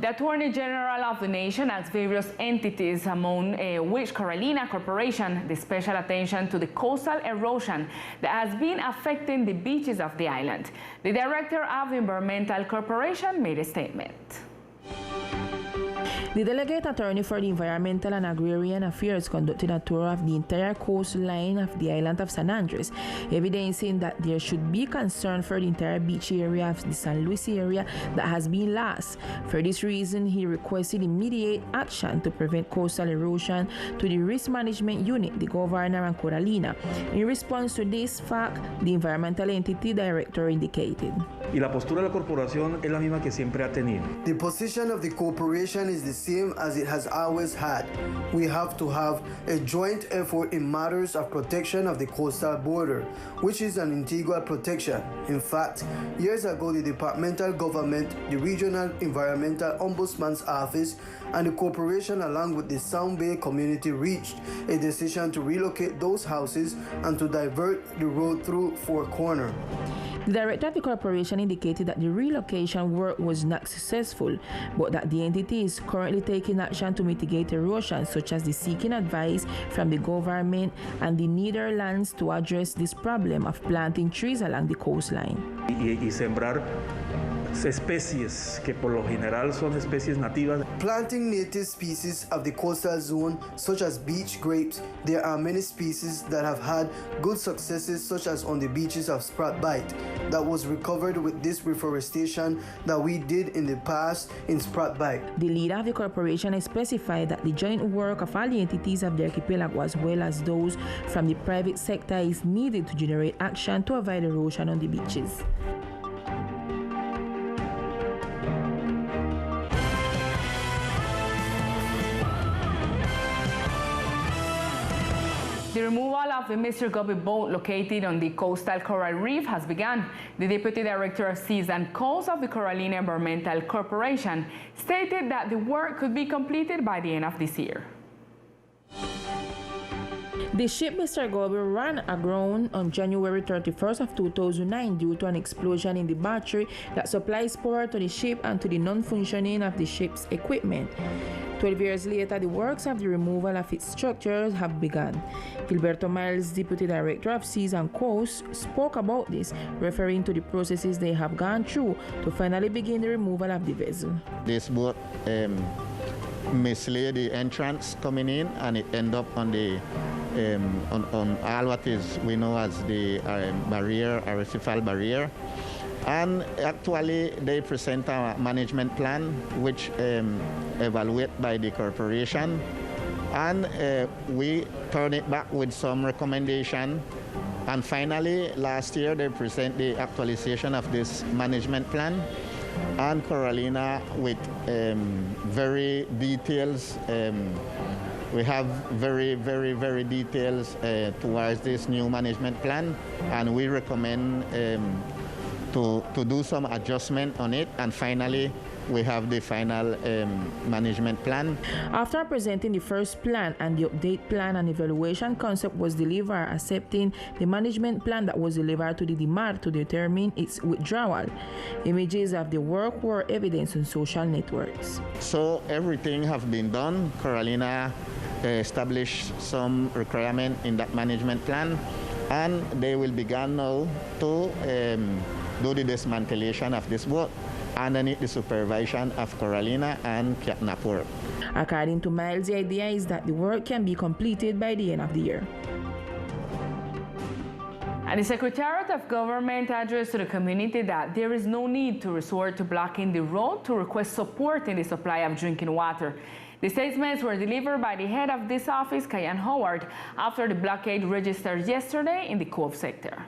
The Attorney General of the nation asked various entities, among which CORALINA Corporation, the special attention to the coastal erosion that has been affecting the beaches of the island. The director of the Environmental Corporation made a statement. The delegate attorney for the Environmental and Agrarian Affairs conducted a tour of the entire coastline of the island of San Andres, evidencing that there should be concern for the entire beach area of the San Luis area that has been lost. For this reason, he requested immediate action to prevent coastal erosion to the Risk Management Unit, the Governor, and CORALINA. In response to this fact, the environmental entity director indicated. Y la postura de la corporación es la misma que siempre ha tenido. The position of the corporation is the same as it has always had. We have to have a joint effort in matters of protection of the coastal border, which is an integral protection. In fact, years ago, the departmental government, the Regional Environmental Ombudsman's Office, and the corporation, along with the Sound Bay community, reached a decision to relocate those houses and to divert the road through Four Corners. The director of the corporation indicated that the relocation work was not successful, but that the entity is currently taking action to mitigate erosion, such as the seeking advice from the government and the Netherlands to address this problem of planting trees along the coastline. Y sembrar especies que por lo general son especies nativas. Planting native species of the coastal zone, such as beach grapes, there are many species that have had good successes, such as on the beaches of Sprat Bight, that was recovered with this reforestation that we did in the past in Sprat Bight. The leader of the corporation specified that the joint work of all the entities of the archipelago, as well as those from the private sector, is needed to generate action to avoid erosion on the beaches. The removal of the Mr. Goby boat located on the coastal coral reef has begun. The Deputy Director of Seas and Coasts of the CORALINA Environmental Corporation stated that the work could be completed by the end of this year. The ship Mr. Goby ran aground on January 31st of 2009 due to an explosion in the battery that supplies power to the ship and to the non-functioning of the ship's equipment. 12 years later, the works of the removal of its structures have begun. Gilberto Miles, Deputy Director of Seas and Coasts, spoke about this, referring to the processes they have gone through to finally begin the removal of the vessel. This boat mislaid the entrance coming in, and it ended up on the on all what is we know as the barrier, artificial barrier. And actually, they present a management plan which evaluated by the corporation, and we turn it back with some recommendation. And finally, last year, they present the actualization of this management plan, and CORALINA with very details. We have very details towards this new management plan, and we recommend to do some adjustment on it, and finally we have the final management plan. After presenting the first plan, and the update plan and evaluation concept was delivered, accepting the management plan that was delivered to the DMAR to determine its withdrawal. Images of the work were evidenced on social networks. So everything have been done. CORALINA established some requirement in that management plan, and they will begin now to do the dismantlation of this boat underneath the supervision of CORALINA and Captain Napor. According to Miles, the idea is that the work can be completed by the end of the year. And the Secretariat of Government addressed to the community that there is no need to resort to blocking the road to request support in the supply of drinking water. The statements were delivered by the head of this office, Kayan Howard, after the blockade registered yesterday in the Cove sector.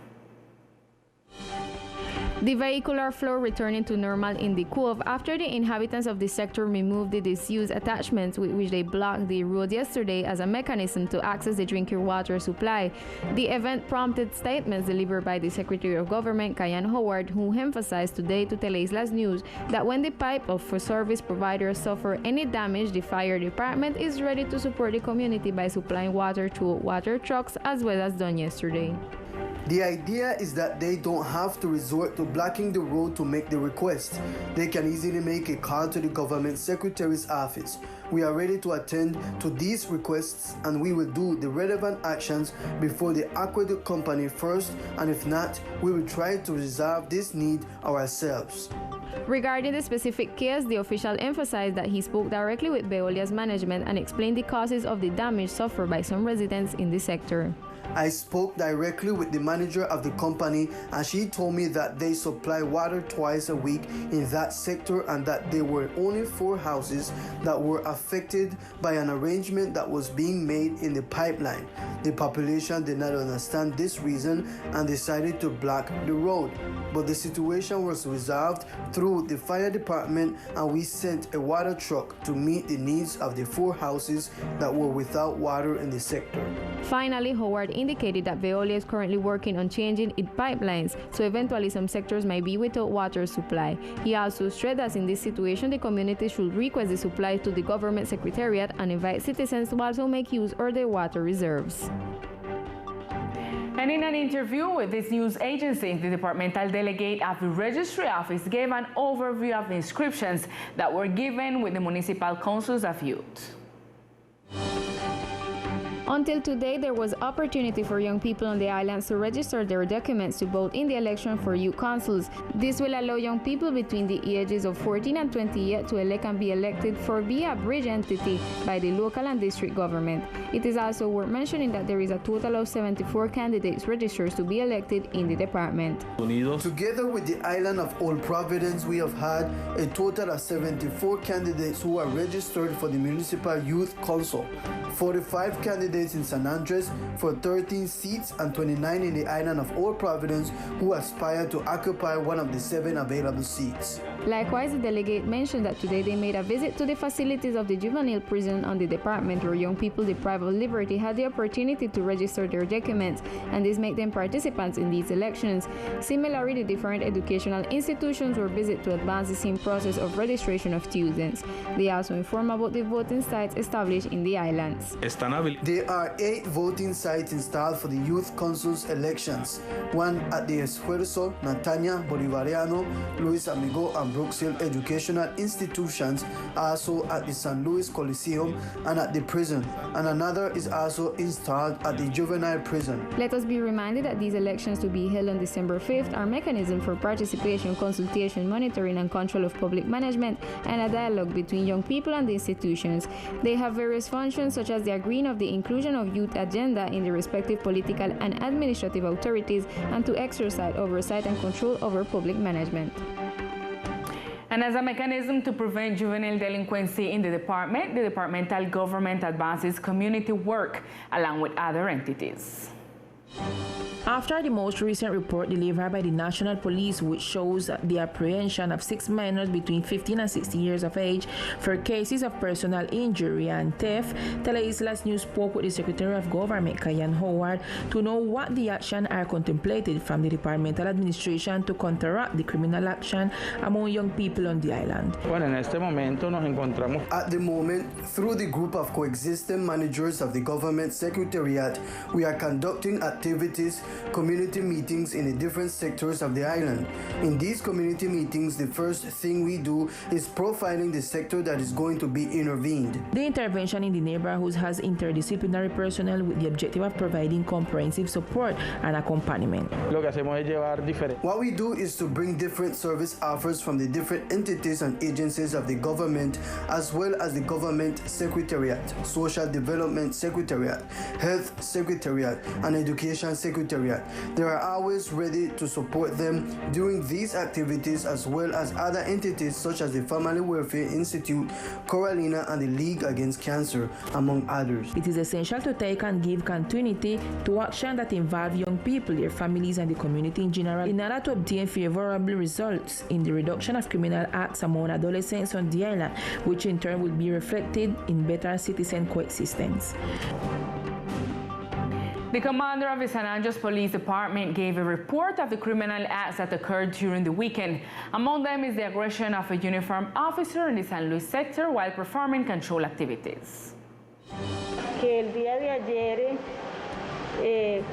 The vehicular flow returning to normal in the Cove after the inhabitants of the sector removed the disused attachments with which they blocked the road yesterday as a mechanism to access the drinking water supply. The event prompted statements delivered by the Secretary of Government, Kayan Howard, who emphasized today to Teleislas News that when the pipe of service providers suffer any damage, the fire department is ready to support the community by supplying water to water trucks, as well as done yesterday. The idea is that they don't have to resort to blocking the road to make the request. They can easily make a call to the government secretary's office. We are ready to attend to these requests, and we will do the relevant actions before the aqueduct company first, and if not, we will try to resolve this need ourselves. Regarding the specific case, the official emphasized that he spoke directly with Veolia's management and explained the causes of the damage suffered by some residents in the sector. I spoke directly with the manager of the company, and she told me that they supply water twice a week in that sector and that there were only 4 houses that were affected by an arrangement that was being made in the pipeline. The population did not understand this reason and decided to block the road. But the situation was resolved through the fire department, and we sent a water truck to meet the needs of the 4 houses that were without water in the sector. Finally, Howard indicated that Veolia is currently working on changing its pipelines, so eventually some sectors might be without water supply. He also stressed that in this situation, the community should request the supply to the government secretariat and invite citizens to also make use of their water reserves. And in an interview with this news agency, the departmental delegate of the registry office gave an overview of the inscriptions that were given with the municipal councils of youth. Until today, there was opportunity for young people on the islands to register their documents to vote in the election for youth councils. This will allow young people between the ages of 14 and 28 to elect and be elected for via bridge entity by the local and district government. It is also worth mentioning that there is a total of 74 candidates registered to be elected in the department. Together with the island of Old Providence, we have had a total of 74 candidates who are registered for the Municipal Youth Council, 45 candidates in San Andres for 13 seats, and 29 in the island of Old Providence who aspire to occupy one of the 7 available seats. Likewise, the delegate mentioned that today they made a visit to the facilities of the juvenile prison on the department, where young people deprived of liberty had the opportunity to register their documents, and this made them participants in these elections. Similarly, the different educational institutions were visited to advance the same process of registration of students. They also informed about the voting sites established in the islands. There are 8 voting sites installed for the Youth Council's elections, one at the Esfuerzo, Natania, Bolivariano, Luis Amigo, and Brooks Hill educational institutions, also at the San Luis Coliseum and at the prison, and another is also installed at the juvenile prison. Let us be reminded that these elections to be held on December 5th are mechanisms for participation, consultation, monitoring, and control of public management, and a dialogue between young people and the institutions. They have various functions, such as the agreeing of the inclusion of youth agenda in the respective political and administrative authorities, and to exercise oversight and control over public management. And as a mechanism to prevent juvenile delinquency in the departmental government advances community work along with other entities. After the most recent report delivered by the National Police, which shows the apprehension of 6 minors between 15 and 60 years of age for cases of personal injury and theft, Teleislas News spoke with the Secretary of Government, Kayan Howard, to know what the action are contemplated from the departmental administration to counteract the criminal action among young people on the island. At the moment, through the group of coexisting managers of the government secretariat, we are conducting activities, community meetings in the different sectors of the island. In these community meetings, the first thing we do is profiling the sector that is going to be intervened. The intervention in the neighborhoods has interdisciplinary personnel with the objective of providing comprehensive support and accompaniment. What we do is to bring different service offers from the different entities and agencies of the government, as well as the government secretariat, social development secretariat, health secretariat, and education secretariat. They are always ready to support them during these activities, as well as other entities such as the Family Welfare Institute, CORALINA, and the League Against Cancer, among others. It is essential to take and give continuity to action that involve young people, their families, and the community in general in order to obtain favorable results in the reduction of criminal acts among adolescents on the island, which in turn will be reflected in better citizen coexistence. The commander of the San Andres Police Department gave a report of the criminal acts that occurred during the weekend. Among them is the aggression of a uniformed officer in the San Luis sector while performing control activities. Que el día de ayer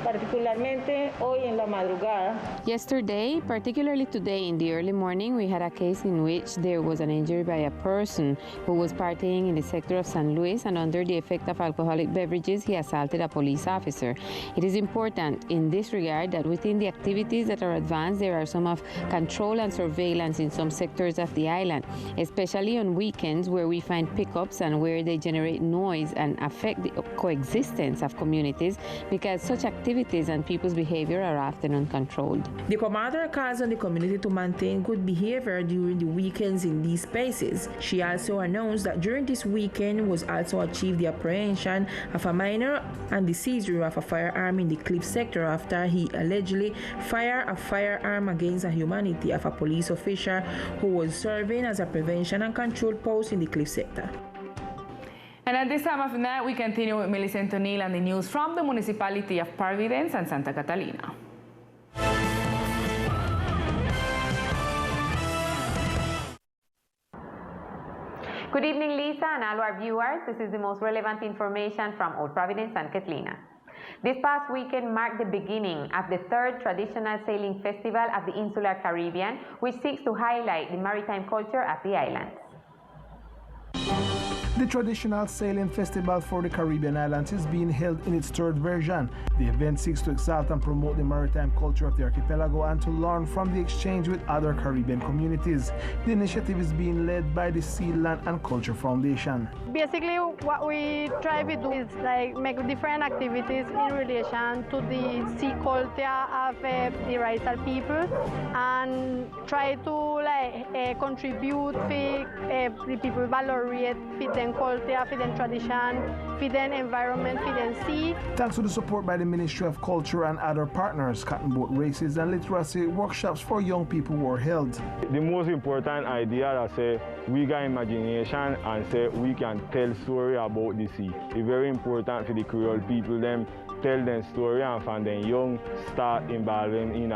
particularmente hoy en la madrugada. Yesterday, particularly today in the early morning, we had a case in which there was an injury by a person who was partying in the sector of San Luis, and under the effect of alcoholic beverages, he assaulted a police officer. It is important in this regard that within the activities that are advanced, there are some of control and surveillance in some sectors of the island, especially on weekends where we find pickups and where they generate noise and affect the coexistence of communities, because such activities and people's behavior are often uncontrolled. The commander calls on the community to maintain good behavior during the weekends in these spaces. She also announced that during this weekend was also achieved the apprehension of a minor and the seizure of a firearm in the Cliff sector after he allegedly fired a firearm against the humanity of a police official who was serving as a prevention and control post in the Cliff sector. And at this time of the night, we continue with Millicent O'Neill and the news from the municipality of Providence and Santa Catalina. Good evening, Lisa, and all our viewers. This is the most relevant information from Old Providence and Catalina. This past weekend marked the beginning of the third traditional sailing festival of the insular Caribbean, which seeks to highlight the maritime culture of the islands. The traditional sailing festival for the Caribbean islands is being held in its third version. The event seeks to exalt and promote the maritime culture of the archipelago and to learn from the exchange with other Caribbean communities. The initiative is being led by the Sea, Land and Culture Foundation. Basically, what we try to do is make different activities in relation to the sea culture of the Raizal people, and try to contribute for the people valorate them culture, for them tradition, for them environment, for them sea. Thanks to the support by the Ministry of Culture and other partners, cotton boat races and literacy workshops for young people were held. The most important idea is say we got imagination and say we can tell story about the sea. It's very important for the Creole people them tell them story, and from them young start involving in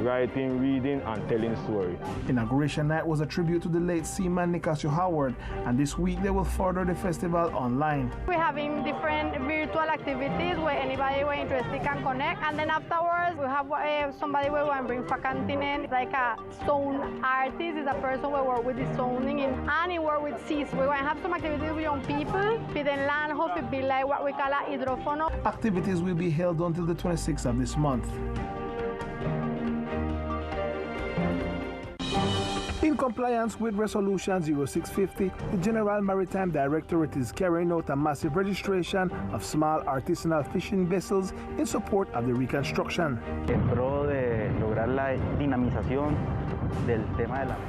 writing, reading and telling story. Inauguration night was a tribute to the late seaman Nicasio Howard, and this week they will further the festival online. We're having different virtual activities where anybody who is interested can connect, and then afterwards we have somebody who want to bring for continent, like a sound artist, is a person who work with the sounding, and he work with seas. We want to have some activities with young people, for then learn how to be like what we call a hydrophono. Activities will be held until the 26th of this month. In compliance with Resolution 0650, the General Maritime Directorate is carrying out a massive registration of small artisanal fishing vessels in support of the reconstruction.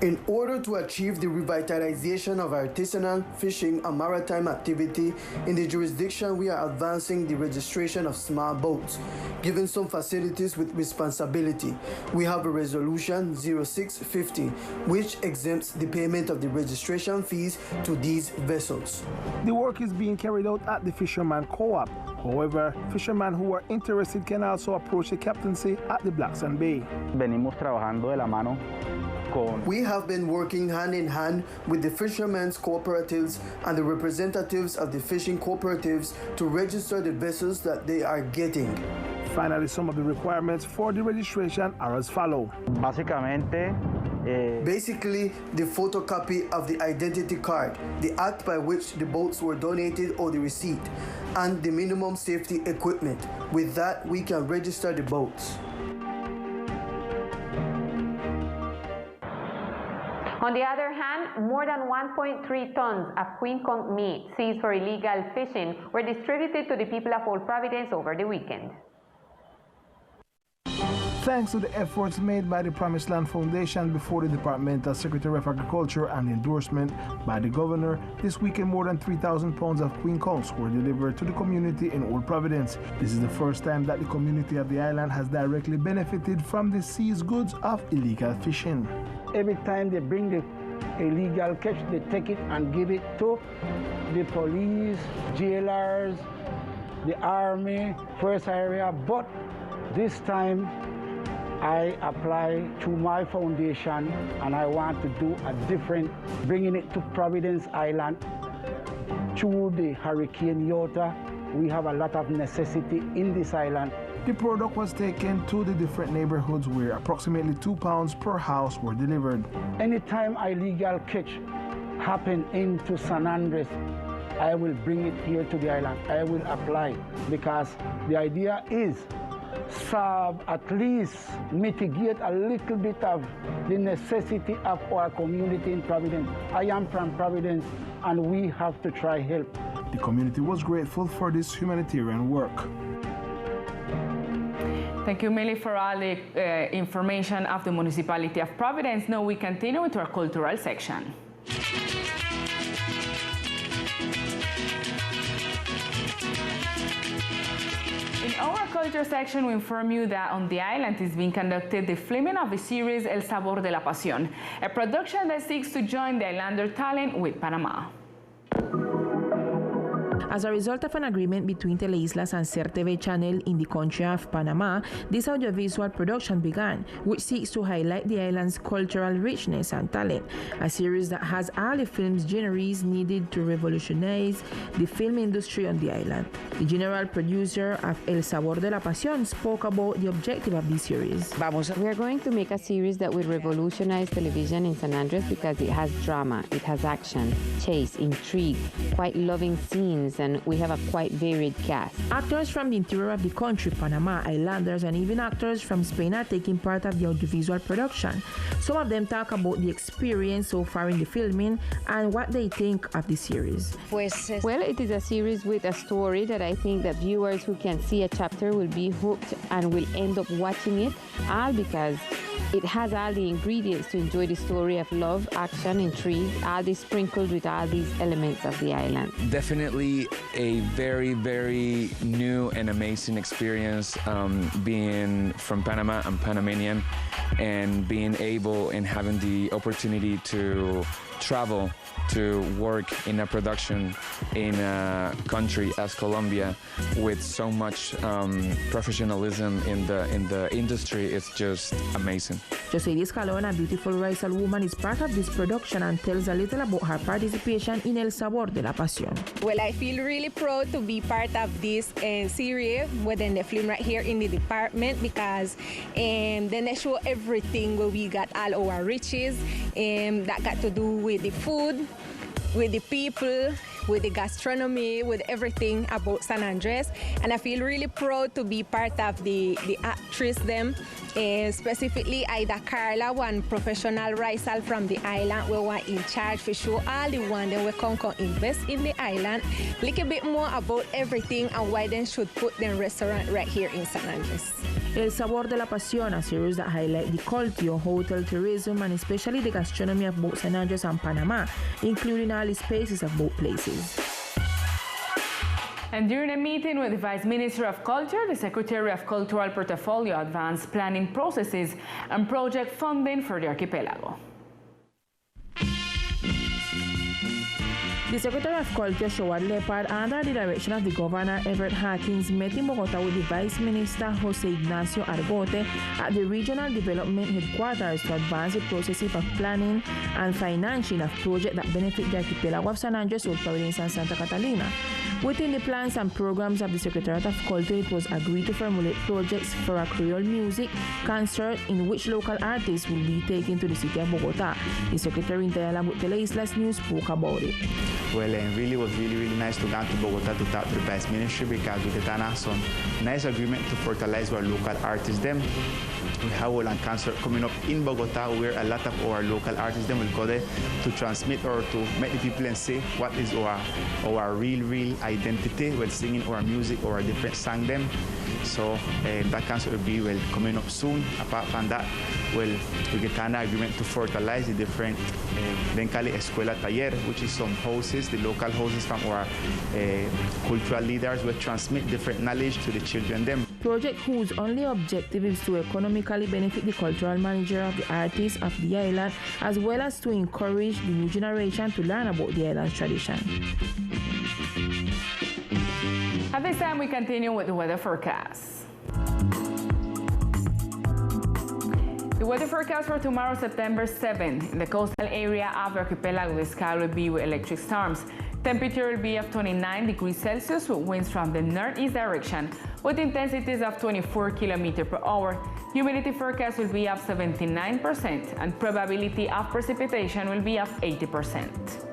In order to achieve the revitalization of artisanal fishing and maritime activity in the jurisdiction, we are advancing the registration of small boats, giving some facilities with responsibility. We have a Resolution 0650, which exempts the payment of the registration fees to these vessels. The work is being carried out at the Fisherman Co-op. However, fishermen who are interested can also approach the captaincy at the Black Sand Bay. Venimos trabajando de la mano. We have been working hand in hand with the fishermen's cooperatives and the representatives of the fishing cooperatives to register the vessels that they are getting. Finally, some of the requirements for the registration are as follows. Basically, the photocopy of the identity card, the act by which the boats were donated or the receipt, and the minimum safety equipment. With that, we can register the boats. On the other hand, more than 1.3 tons of queen conch meat seized for illegal fishing were distributed to the people of Old Providence over the weekend. Thanks to the efforts made by the Promised Land Foundation before the Departmental Secretary of Agriculture and endorsement by the Governor, this weekend more than 3,000 pounds of queen conchs were delivered to the community in Old Providence. This is the first time that the community of the island has directly benefited from the seized goods of illegal fishing. Every time they bring the illegal catch, they take it and give it to the police, jailers, the army, first area, but this time I apply to my foundation and I want to do a different, bringing it to Providence Island through the Hurricane Iota we have a lot of necessity in this island. The product was taken to the different neighborhoods where approximately 2 pounds per house were delivered. Anytime illegal catch happen into San Andres, I will bring it here to the island. I will apply, because the idea is solve, at least mitigate a little bit of the necessity of our community in Providence. I am from Providence, and we have to try help. The community was grateful for this humanitarian work. Thank you, Millie, for all the information of the municipality of Providence. Now we continue with our cultural section. In our culture section, we inform you that on the island is being conducted the filming of the series El Sabor de la Pasión, a production that seeks to join the islander talent with Panama. As a result of an agreement between Teleislas and CERTV channel in the country of Panama, this audiovisual production began, which seeks to highlight the island's cultural richness and talent, a series that has all the film's genres needed to revolutionize the film industry on the island. The general producer of El Sabor de la Pasión spoke about the objective of this series. We are going to make a series that will revolutionize television in San Andres because it has drama, it has action, chase, intrigue, quite loving scenes, and we have a quite varied cast. Actors from the interior of the country, Panama, islanders, and even actors from Spain are taking part of the audiovisual production. Some of them talk about the experience so far in the filming and what they think of the series. Well, it is a series with a story that I think that viewers who can see a chapter will be hooked and will end up watching it, all because it has all the ingredients to enjoy the story of love, action, intrigue, all this sprinkled with all these elements of the island. Definitely a very, very new and amazing experience being from Panama and Panamanian, and being able and having the opportunity to travel to work in a production in a country as Colombia with so much professionalism in the industry. It's just amazing. Jocelyn Escalon, a beautiful racial woman, is part of this production and tells a little about her participation in El Sabor de la Pasión. Well, I feel really proud to be part of this series within the film right here in the department, because then they show everything where we got all our riches that got to do with the food, with the people, with the gastronomy, with everything about San Andres. And I feel really proud to be part of the actress them. Specifically, Ida Carla, one professional ricer from the island, we were in charge for show all the one that we can invest in the island, a little bit more about everything and why they should put their restaurant right here in San Andres. El Sabor de la Pasión, a series that highlight the culture, hotel tourism, and especially the gastronomy of both San Andres and Panama, including all the spaces of both places. And during a meeting with the Vice Minister of Culture, the Secretary of Cultural Portfolio advanced planning processes and project funding for the archipelago. The Secretary of Culture, Showard Leopard, under the direction of the Governor Everett Harkins, met in Bogota with the Vice Minister Jose Ignacio Argote at the Regional Development Headquarters to advance the processes of planning and financing of projects that benefit the archipelago of San Andres, Old Providence, and Santa Catalina. Within the plans and programs of the Secretariat of Culture, it was agreed to formulate projects for a Creole music concert in which local artists will be taken to the city of Bogota. The Secretary in dialogue with Teleislas News spoke about it. Well, it really was really nice to go to Bogota to talk to the Vice Ministry, because we got some nice agreement to fertilize our local artists them. We have a concert coming up in Bogota where a lot of our local artists them will go there to transmit or to make the people and say what is our real identity when singing our music or a different song them. So that concert will be coming up soon. Apart from that, we get an agreement to fertilize the different then call it Escuela Taller, which is some houses, the local houses from our cultural leaders will transmit different knowledge to the children them. Project whose only objective is to economically benefit the cultural manager of the artists of the island, as well as to encourage the new generation to learn about the island's tradition. At this time, we continue with the weather forecast. The weather forecast for tomorrow, September 7th. In the coastal area of the archipelago, the sky will be with electric storms. Temperature will be of 29 degrees Celsius with winds from the northeast direction with intensities of 24 km per hour. Humidity forecast will be of 79% and probability of precipitation will be of 80%.